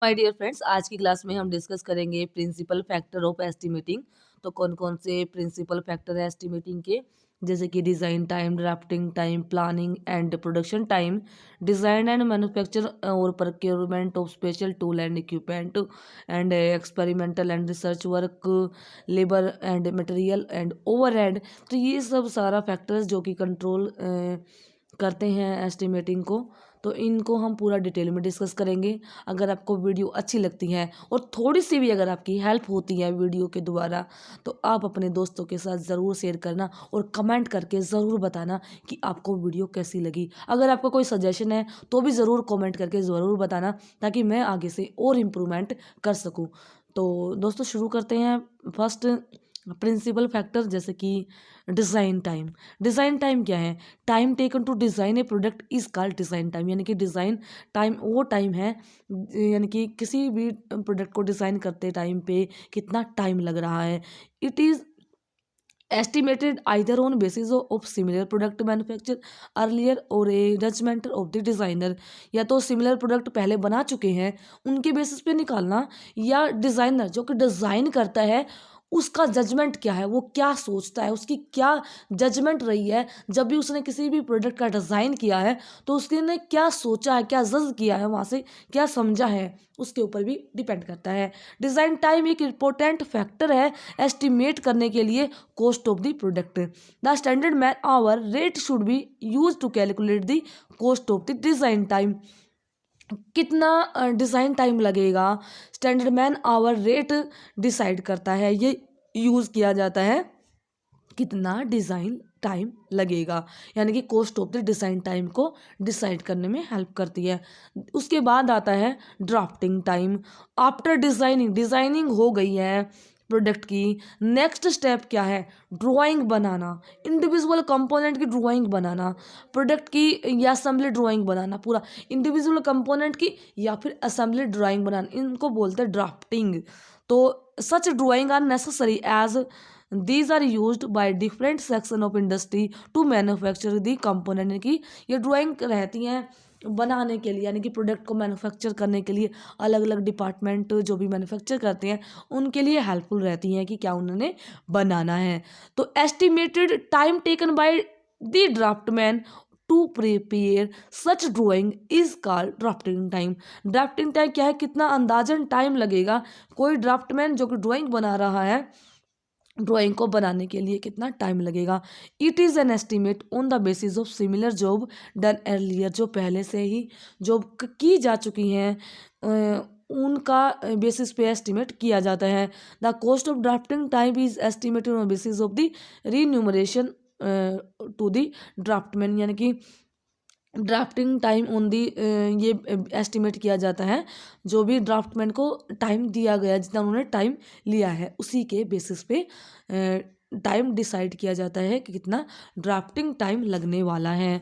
My dear friends, आज की class में हम डिस्कस करेंगे प्रिंसिपल फैक्टर ऑफ एस्टिमेटिंग। तो कौन कौन से प्रिंसिपल फैक्टर है एस्टिमेटिंग के, जैसे कि design time, drafting time, planning and production time, design and manufacture और procurement of special tool and equipment and experimental and research work, labour and material and overhead. तो ये सब सारा फैक्टर्स जो कि कंट्रोल करते हैं एस्टिमेटिंग को, तो इनको हम पूरा डिटेल में डिस्कस करेंगे। अगर आपको वीडियो अच्छी लगती है और थोड़ी सी भी अगर आपकी हेल्प होती है वीडियो के द्वारा, तो आप अपने दोस्तों के साथ ज़रूर शेयर करना और कमेंट करके ज़रूर बताना कि आपको वीडियो कैसी लगी। अगर आपका कोई सजेशन है तो भी ज़रूर कमेंट करके ज़रूर बताना, ताकि मैं आगे से और इम्प्रूवमेंट कर सकूँ। तो दोस्तों शुरू करते हैं। फर्स्ट प्रिंसिपल फैक्टर, जैसे कि डिज़ाइन टाइम। डिज़ाइन टाइम क्या है? Time taken to design a product is called design time. यानी कि डिज़ाइन टाइम वो टाइम है, यानी कि किसी भी प्रोडक्ट को डिज़ाइन करते टाइम पे कितना टाइम लग रहा है। It is estimated either on basis of similar product manufacture earlier और ए जजमेंट ऑफ द डिज़ाइनर। या तो सिमिलर प्रोडक्ट पहले बना चुके हैं उनके बेसिस पे निकालना, या डिज़ाइनर जो कि डिज़ाइन करता है उसका जजमेंट क्या है, वो क्या सोचता है, उसकी क्या जजमेंट रही है जब भी उसने किसी भी प्रोडक्ट का डिज़ाइन किया है, तो उसने क्या सोचा है, क्या जज किया है, वहाँ से क्या समझा है, उसके ऊपर भी डिपेंड करता है। डिज़ाइन टाइम एक इम्पोर्टेंट फैक्टर है एस्टिमेट करने के लिए cost of the product. The standard man hour rate should be used to calculate the cost of the design time. कितना डिज़ाइन टाइम लगेगा, standard man hour rate decide करता है, ये यूज़ किया जाता है कितना डिज़ाइन टाइम लगेगा, यानी कि cost of the design time को डिसाइड करने में हेल्प करती है। उसके बाद आता है drafting time. After designing, designing हो गई है प्रोडक्ट की, नेक्स्ट स्टेप क्या है? ड्राइंग बनाना, इंडिविजुअल कंपोनेंट की ड्राइंग बनाना, प्रोडक्ट की या असेंबली ड्राइंग बनाना, पूरा इंडिविजुअल कंपोनेंट की या फिर असेंबली ड्राइंग बनाना, इनको बोलते हैं ड्राफ्टिंग। तो such drawing are necessary as these are used by different section of industry to manufacture the component। यानी कि ये ड्राइंग रहती हैं बनाने के लिए, यानी कि प्रोडक्ट को मैन्युफैक्चर करने के लिए अलग अलग डिपार्टमेंट जो भी मैन्युफैक्चर करते हैं उनके लिए हेल्पफुल रहती हैं कि क्या उन्होंने बनाना है। तो estimated time taken by the draftman to prepare such drawing is called drafting time. Drafting time क्या है? कितना अंदाजन टाइम लगेगा कोई ड्राफ्टमैन जो कि ड्राइंग बना रहा है, ड्राइंग को बनाने के लिए कितना टाइम लगेगा। It is an estimate on the basis of similar job done earlier. जो पहले से ही जॉब की जा चुकी हैं उनका बेसिस पे एस्टिमेट किया जाता है। The cost of drafting time is estimated on basis of the remuneration to the draftman. यानी कि ड्राफ्टिंग टाइम ऑन दी ये एस्टिमेट किया जाता है जो भी ड्राफ्टमैन को टाइम दिया गया, जितना उन्होंने टाइम लिया है उसी के बेसिस पे टाइम डिसाइड किया जाता है कि कितना ड्राफ्टिंग टाइम लगने वाला है।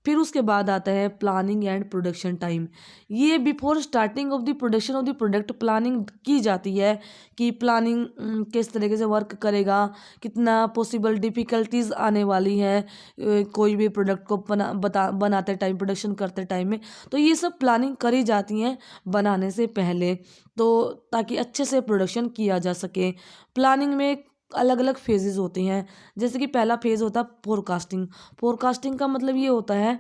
फिर उसके बाद आता है प्लानिंग एंड प्रोडक्शन टाइम। ये before starting of the production of the product planning की जाती है कि प्लानिंग किस तरीके से वर्क करेगा, कितना पॉसिबल डिफ़िकल्टीज आने वाली हैं कोई भी प्रोडक्ट को बनाते टाइम, प्रोडक्शन करते टाइम में। तो ये सब प्लानिंग करी जाती हैं बनाने से पहले, तो ताकि अच्छे से प्रोडक्शन किया जा सके। प्लानिंग में अलग अलग फेजेस होते हैं, जैसे कि पहला फेज होता है फोरकास्टिंग। फोरकास्टिंग का मतलब ये होता है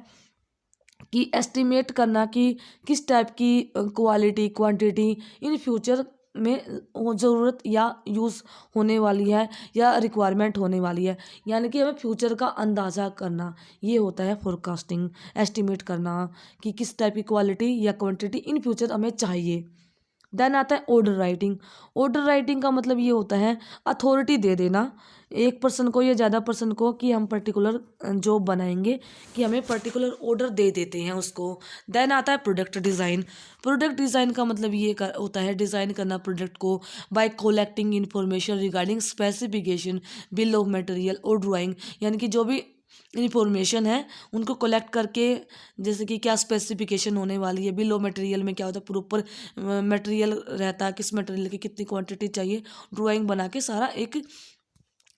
कि एस्टिमेट करना कि किस टाइप की क्वालिटी क्वांटिटी इन फ्यूचर में ज़रूरत या यूज़ होने वाली है या रिक्वायरमेंट होने वाली है, यानी कि हमें फ्यूचर का अंदाज़ा करना, ये होता है फोरकास्टिंग। एस्टिमेट करना कि किस टाइप की क्वालिटी या क्वांटिटी इन फ्यूचर हमें चाहिए। देन आता है ऑर्डर राइटिंग। ऑर्डर राइटिंग का मतलब ये होता है अथॉरिटी दे देना एक पर्सन को या ज़्यादा पर्सन को कि हम पर्टिकुलर जॉब बनाएंगे, कि हमें पर्टिकुलर ऑर्डर दे देते हैं उसको। देन आता है प्रोडक्ट डिज़ाइन। प्रोडक्ट डिज़ाइन का मतलब ये होता है डिज़ाइन करना प्रोडक्ट को bye collecting information regarding specification, bill of material और ड्राइंग। यानी कि जो भी इंफॉर्मेशन है उनको कलेक्ट करके, जैसे कि क्या स्पेसिफिकेशन होने वाली है, बिल ऑफ मटेरियल में क्या होता है, प्रॉपर मटेरियल रहता है, किस मटेरियल की कितनी क्वांटिटी चाहिए, ड्राइंग बना के सारा एक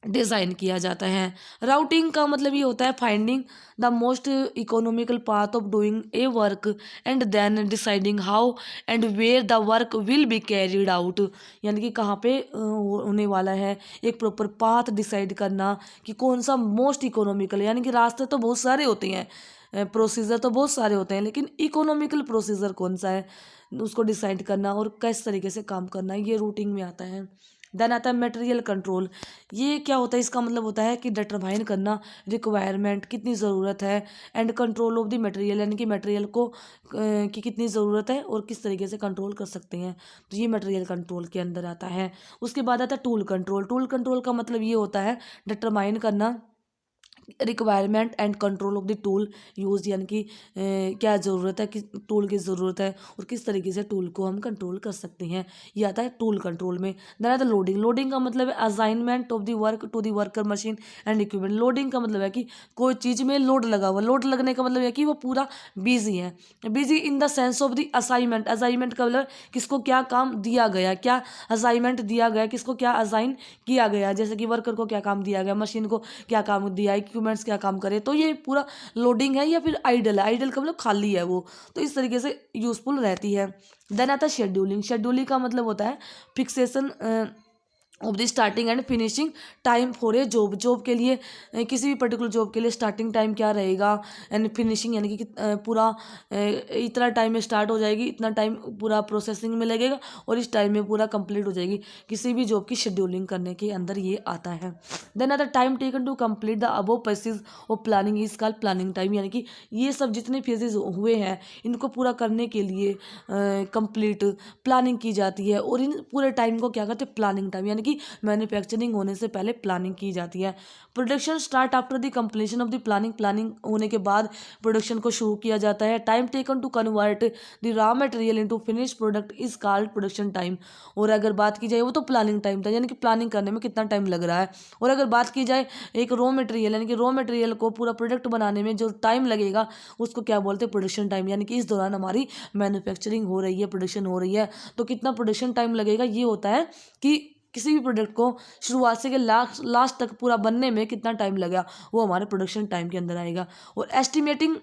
डिज़ाइन किया जाता है। राउटिंग का मतलब ये होता है finding the most economical path of doing a work and then deciding how and where the work will be carried out, यानी कि कहाँ पे होने वाला है, एक प्रॉपर पाथ डिसाइड करना कि कौन सा मोस्ट इकोनॉमिकल, यानी कि रास्ते तो बहुत सारे होते हैं, प्रोसीजर तो बहुत सारे होते हैं, लेकिन इकोनॉमिकल प्रोसीजर कौन सा है उसको डिसाइड करना और किस तरीके से काम करना, ये रूटिंग में आता है। देन आता है मटेरियल कंट्रोल। ये क्या होता है, इसका मतलब होता है कि डिटरमाइन करना रिक्वायरमेंट कितनी ज़रूरत है and control of the material, यानी कि मटेरियल को की कितनी ज़रूरत है और किस तरीके से कंट्रोल कर सकते हैं, तो ये मटेरियल कंट्रोल के अंदर आता है। उसके बाद आता है टूल कंट्रोल। टूल कंट्रोल का मतलब ये होता है डिटरमाइन करना requirement and control of the tool use, यानी कि क्या ज़रूरत है, किस टूल की ज़रूरत है और किस तरीके से टूल को हम कंट्रोल कर सकते हैं, ये आता है टूल कंट्रोल में। देन आता है लोडिंग। लोडिंग का मतलब है assignment of the work to the worker machine and equipment. Loading का मतलब है कि कोई चीज़ में लोड लगा हुआ, लोड लगने का मतलब है कि वो पूरा बिजी है, busy in the sense of the assignment. Assignment का मतलब किसको क्या काम दिया गया, क्या असाइनमेंट दिया गया, किसको क्या असाइन किया गया, जैसे कि वर्कर को क्या काम दिया गया, मशीन को क्या काम दिया, इक्विपमेंट्स क्या काम करे, तो ये पूरा लोडिंग है या फिर आइडल है। आइडल का मतलब खाली है वो, तो इस तरीके से यूजफुल रहती है। देन आता है शेड्यूलिंग। शेड्यूलिंग का मतलब होता है fixation of the starting and finishing time for a job. Job के लिए किसी भी पर्टिकुलर जॉब के लिए स्टार्टिंग टाइम क्या रहेगा एंड फिनिशिंग, यानी कि पूरा इतना टाइम में स्टार्ट हो जाएगी, इतना टाइम पूरा प्रोसेसिंग में लगेगा और इस टाइम में पूरा कंप्लीट हो जाएगी। किसी भी जॉब की शेड्यूलिंग करने के अंदर ये आता है। Then other time taken to complete the above phases of planning is called planning time, यानी कि ये सब जितने फेजेस हुए हैं इनको पूरा करने के लिए कंप्लीट प्लानिंग की जाती है और इन पूरे टाइम को क्या कहते हैं, प्लानिंग टाइम, यानी कि मैन्युफैक्चरिंग होने से पहले प्लानिंग की जाती है। Production start after the completion of the planning. Planning होने के बाद प्रोडक्शन को शुरू किया जाता है। Time taken to convert the raw material into finish product is called production time. और अगर बात की जाए वो तो प्लानिंग टाइम था, यानी कि प्लानिंग करने में कितना टाइम लग रहा है, और अगर बात की जाए एक रॉ मटेरियल, यानी कि रॉ मटेरियल को पूरा प्रोडक्ट बनाने में जो टाइम लगेगा उसको क्या बोलते हैं, प्रोडक्शन टाइम, यानी कि इस दौरान हमारी मैन्युफैक्चरिंग हो रही है, प्रोडक्शन हो रही है, तो कितना प्रोडक्शन टाइम लगेगा, ये होता है कि किसी भी प्रोडक्ट को शुरुआत से लास्ट तक पूरा बनने में कितना टाइम लगा, वो हमारे प्रोडक्शन टाइम के अंदर आएगा। और estimating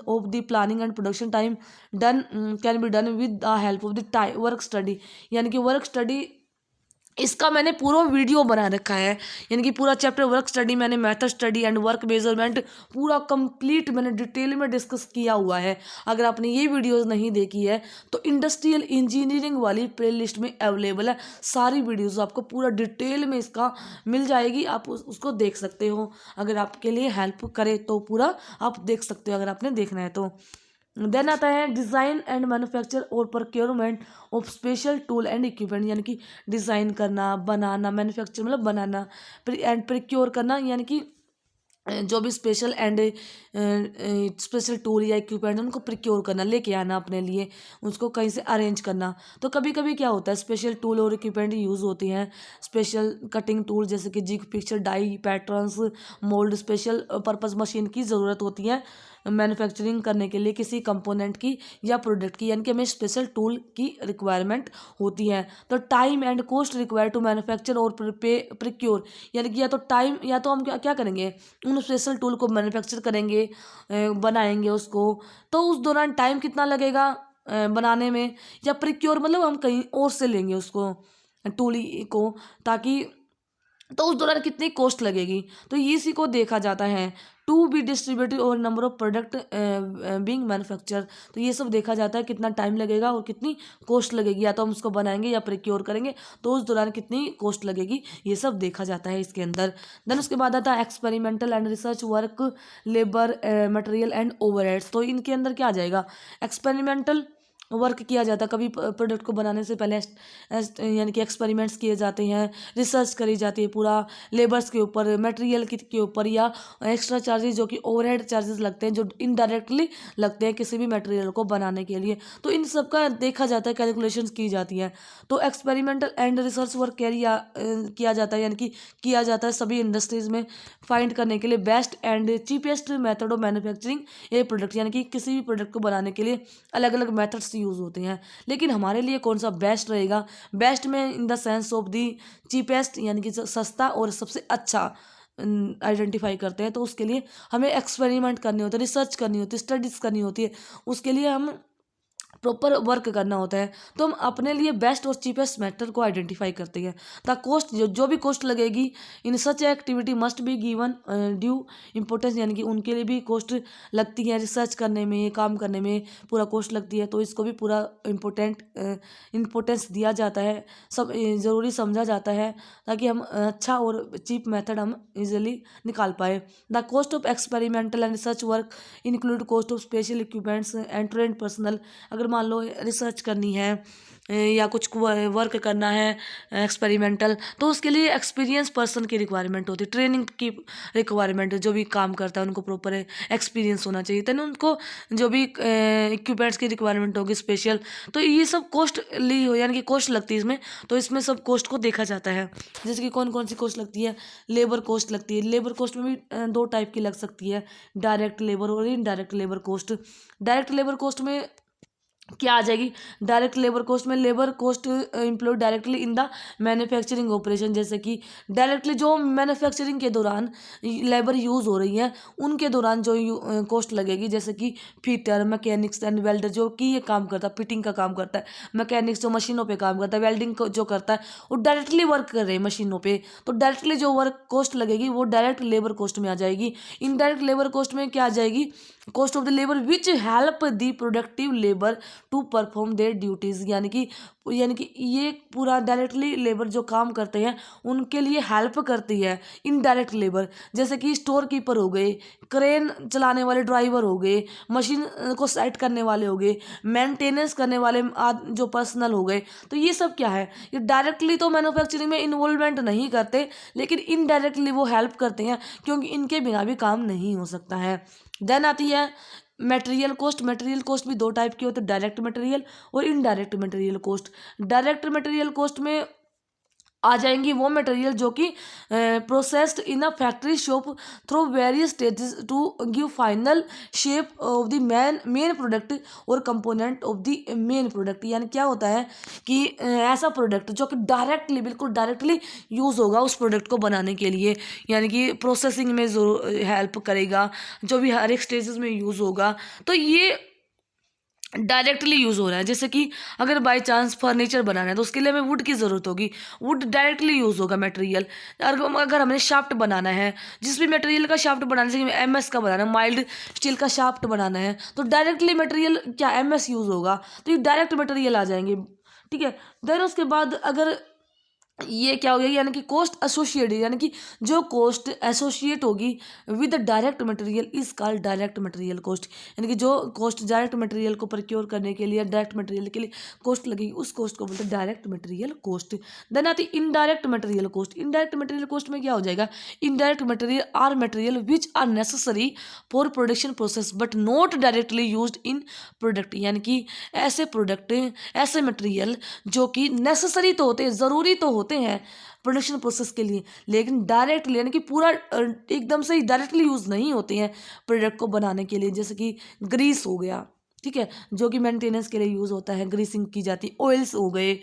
of the planning and production time done can be done with the help of the time work study, यानी कि वर्क स्टडी इसका मैंने पूरा वीडियो बना रखा है, यानी कि पूरा चैप्टर वर्क स्टडी मैंने method study and work measurement पूरा कंप्लीट मैंने डिटेल में डिस्कस किया हुआ है। अगर आपने ये वीडियोस नहीं देखी है तो इंडस्ट्रियल इंजीनियरिंग वाली प्लेलिस्ट में अवेलेबल है, सारी वीडियोस आपको पूरा डिटेल में इसका मिल जाएगी, आप उसको देख सकते हो। अगर आपके लिए हेल्प करे तो पूरा आप देख सकते हो, अगर आपने देखना है तो। देन आता है डिज़ाइन एंड मैन्युफैक्चर और procurement of special tool and equipment, यानी कि डिज़ाइन करना, बनाना, मैन्युफैक्चर मतलब बनाना, एंड प्रोक्योर करना, यानी कि जो भी स्पेशल एंड स्पेशल टूल या इक्विपमेंट उनको प्रोक्योर करना, लेके आना अपने लिए, उसको कहीं से अरेंज करना। तो कभी कभी क्या होता है, स्पेशल टूल और इक्विपमेंट यूज़ होती हैं। स्पेशल कटिंग टूल जैसे कि jig, picture, die, patterns, mould, special purpose machine की ज़रूरत होती है मैन्युफैक्चरिंग करने के लिए किसी कंपोनेंट की या प्रोडक्ट की, यानी कि हमें स्पेशल टूल की रिक्वायरमेंट होती है। तो time and cost require to manufacture और प्रिक्योर, यानी कि या तो टाइम, या तो हम क्या क्या करेंगे, उन स्पेशल टूल को मैन्युफैक्चर करेंगे, बनाएंगे उसको, तो उस दौरान टाइम कितना लगेगा बनाने में, या प्रिक्योर मतलब हम कहीं और से लेंगे उसको टूल को, ताकि तो उस दौरान कितनी कॉस्ट लगेगी, तो इसी को देखा जाता है। टू बी डिस्ट्रीब्यूटेड और number of product being manufacture, तो ये सब देखा जाता है कितना टाइम लगेगा और कितनी कॉस्ट लगेगी, या तो हम उसको बनाएंगे या प्रिक्योर करेंगे तो उस दौरान कितनी कॉस्ट लगेगी, ये सब देखा जाता है इसके अंदर। देन उसके बाद आता है experimental and research work, labour, material and overheads. तो इनके अंदर क्या आ जाएगा, एक्सपेरिमेंटल वर्क किया जाता है, कभी प्रोडक्ट को बनाने से पहले यानी कि एक्सपेरिमेंट्स किए जाते हैं, रिसर्च करी जाती है पूरा लेबर्स के ऊपर, मटेरियल के ऊपर, या एक्स्ट्रा चार्जेस जो कि ओवरहेड चार्जेस लगते हैं जो इनडायरेक्टली लगते हैं किसी भी मटेरियल को बनाने के लिए, तो इन सब का देखा जाता है, कैलकुलेशंस की जाती हैं। तो एक्सपेरिमेंटल एंड रिसर्च वर्क किया जाता है, यानी कि किया जाता है सभी इंडस्ट्रीज में फाइंड करने के लिए best and cheapest method of manufacturing A product, यानी कि किसी भी प्रोडक्ट को बनाने के लिए अलग अलग मेथड्स यूज़ होते हैं, लेकिन हमारे लिए कौन सा बेस्ट रहेगा? बेस्ट में in the sense of the cheapest, यानी कि सस्ता और सबसे अच्छा आइडेंटिफाई करते हैं। तो उसके लिए हमें एक्सपेरिमेंट करने होते हैं, रिसर्च करनी होती है, स्टडीज़ करनी होती है, उसके लिए हम प्रॉपर वर्क करना होता है। तो हम अपने लिए बेस्ट और चीपेस्ट मेथड को आइडेंटिफाई करते हैं। द कॉस्ट, जो भी कॉस्ट लगेगी in such activity must be given due importance, यानी कि उनके लिए भी कॉस्ट लगती है, रिसर्च करने में, काम करने में पूरा कॉस्ट लगती है, तो इसको भी पूरा इम्पोर्टेंस दिया जाता है, सब ज़रूरी समझा जाता है, ताकि हम अच्छा और चीप मेथड हम इजीली निकाल पाए। The cost of experimental and research work include cost of special equipments and trend personal. अगर मान लो रिसर्च करनी है या कुछ वर्क करना है एक्सपेरिमेंटल, तो उसके लिए एक्सपीरियंस पर्सन की रिक्वायरमेंट होती है, ट्रेनिंग की रिक्वायरमेंट है। जो भी काम करता है उनको प्रॉपर एक्सपीरियंस होना चाहिए, तो उनको जो भी इक्विपमेंट्स की रिक्वायरमेंट होगी स्पेशल, तो ये सब कॉस्टली हो, यानी कि कॉस्ट लगती है इसमें। तो इसमें सब कॉस्ट को देखा जाता है, जैसे कि कौन कौन सी कॉस्ट लगती है। लेबर कॉस्ट लगती है, लेबर कॉस्ट में भी दो टाइप की लग सकती है, डायरेक्ट लेबर और indirect labour cost. Direct labour cost में क्या आ जाएगी? डायरेक्ट लेबर कॉस्ट में labour cost employed directly in the manufacturing operation, जैसे कि डायरेक्टली जो मैन्युफैक्चरिंग के दौरान लेबर यूज़ हो रही है उनके दौरान जो कॉस्ट लगेगी, जैसे कि फिटर, मैकेनिक्स एंड वेल्डर, जो कि ये काम करता है, फिटिंग का काम करता है, मैकेनिक्स जो मशीनों पे काम करता है, वेल्डिंग जो करता है, वो डायरेक्टली वर्क कर रहे हैं मशीनों पे, तो डायरेक्टली जो वर्क कॉस्ट लगेगी वो डायरेक्ट लेबर कॉस्ट में आ जाएगी। इनडायरेक्ट लेबर कॉस्ट में क्या आ जाएगी? Cost of the labour which help the productive labour to perform their duties, यानी कि ये पूरा डायरेक्टली लेबर जो काम करते हैं उनके लिए हेल्प करती है इनडायरेक्ट लेबर, जैसे कि स्टोर कीपर हो गए, क्रेन चलाने वाले ड्राइवर हो गए, मशीन को सेट करने वाले हो गए, मेंटेनेंस करने वाले जो पर्सनल हो गए। तो ये सब क्या है? ये डायरेक्टली तो मैन्युफैक्चरिंग में इन्वॉल्वमेंट नहीं करते, लेकिन इनडायरेक्टली वो हेल्प करते हैं, क्योंकि इनके बिना भी काम नहीं हो सकता है। देन आती है मटेरियल कॉस्ट। मटेरियल कॉस्ट भी दो टाइप की होती है, डायरेक्ट मटेरियल और indirect material cost. Direct material cost में आ जाएंगी वो मटेरियल जो कि processed in a factory shop through various stages to give final shape of the main product और component of the main product. यानी क्या होता है कि ऐसा प्रोडक्ट जो कि डायरेक्टली, बिल्कुल डायरेक्टली यूज़ होगा उस प्रोडक्ट को बनाने के लिए, यानी कि प्रोसेसिंग में ज़रूर हेल्प करेगा, जो भी हर एक स्टेजेस में यूज़ होगा, तो ये डायरेक्टली यूज़ हो रहा है। जैसे कि अगर बाय चांस फर्नीचर बनाना है तो उसके लिए हमें वुड की ज़रूरत होगी, वुड डायरेक्टली यूज़ होगा मटेरियल। अगर हमें शाफ्ट बनाना है, जिस भी मटेरियल का शाफ्ट बनाना है, जैसे MS का बनाना है, माइल्ड स्टील का शाफ्ट बनाना है, तो डायरेक्टली मटेरियल क्या MS यूज़ होगा, तो ये डायरेक्ट मटेरियल आ जाएंगे। ठीक है। देन उसके बाद अगर ये क्या हो गया, यानी कि कॉस्ट एसोसिएटेड, यानी कि जो कॉस्ट एसोसिएट होगी with direct material is called direct material cost, यानी कि जो कॉस्ट डायरेक्ट मटेरियल को प्रोक्योर करने के लिए, डायरेक्ट मटेरियल के लिए कॉस्ट लगेगी, उस कॉस्ट को बोलते हैं डायरेक्ट मटेरियल कॉस्ट। देन आती है indirect material cost. Indirect material cost में क्या हो जाएगा? Indirect material are material which are necessary for production process but not directly used in product, यानी कि ऐसे प्रोडक्ट, ऐसे मटेरियल जो कि नेसेसरी तो होते हैं, ज़रूरी तो होते हैं प्रोडक्शन प्रोसेस के लिए, लेकिन डायरेक्टली, यानी कि पूरा एकदम से ही डायरेक्टली यूज़ नहीं होते हैं प्रोडक्ट को बनाने के लिए। जैसे कि ग्रीस हो गया, ठीक है, जो कि मेंटेनेंस के लिए यूज़ होता है, ग्रीसिंग की जाती है। ऑयल्स हो गए,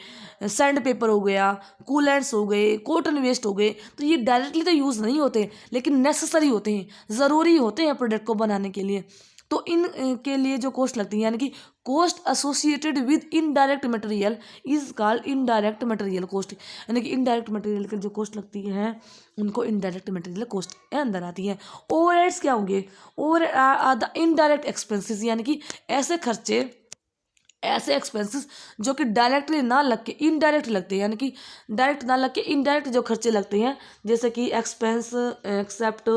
सैंड पेपर हो गया, कूलेंट्स हो गए, कॉटन वेस्ट हो गए, तो ये डायरेक्टली तो यूज़ नहीं होते, लेकिन नेसेसरी होते हैं, ज़रूरी होते हैं प्रोडक्ट को बनाने के लिए। तो इन के लिए जो कॉस्ट लगती है, यानी कि cost associated with indirect material is called indirect material cost, यानी कि इनडायरेक्ट मटेरियल की जो कॉस्ट लगती है उनको इनडायरेक्ट मटेरियल कॉस्ट के अंदर आती है। ओवरहेड्स क्या होंगे? Over are the indirect expenses, यानी कि ऐसे खर्चे, ऐसे एक्सपेंसेस जो कि डायरेक्टली ना लग के इनडायरेक्ट लगते हैं, यानी कि डायरेक्ट ना लग के इनडायरेक्ट जो खर्चे लगते हैं, जैसे कि एक्सपेंस एक्सेप्ट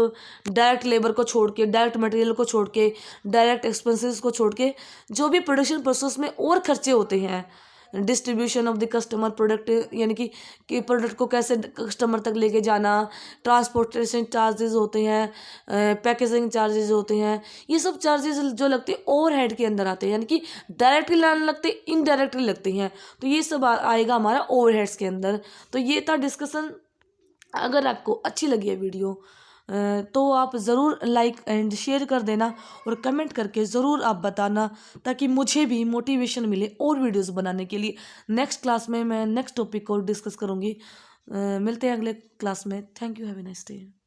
डायरेक्ट लेबर को छोड़ के, डायरेक्ट मटेरियल को छोड़ के, डायरेक्ट एक्सपेंसेस को छोड़ के, जो भी प्रोडक्शन प्रोसेस में और खर्चे होते हैं, distribution of the customer product, यानी कि प्रोडक्ट को कैसे कस्टमर तक लेके जाना, ट्रांसपोर्टेशन चार्जेस होते हैं, पैकेजिंग चार्जेस होते हैं, ये सब चार्जेस जो लगते हैं ओवरहेड के अंदर आते हैं, यानी कि डायरेक्टली ना लगते, इनडायरेक्टली लगते हैं, तो ये सब आएगा हमारा ओवरहेड्स के अंदर। तो ये था डिस्कशन। अगर आपको अच्छी लगी है वीडियो तो आप ज़रूर लाइक एंड शेयर कर देना और कमेंट करके ज़रूर आप बताना, ताकि मुझे भी मोटिवेशन मिले और वीडियोस बनाने के लिए। नेक्स्ट क्लास में मैं नेक्स्ट टॉपिक को डिस्कस करूँगी। मिलते हैं अगले क्लास में। Thank you, have a nice day.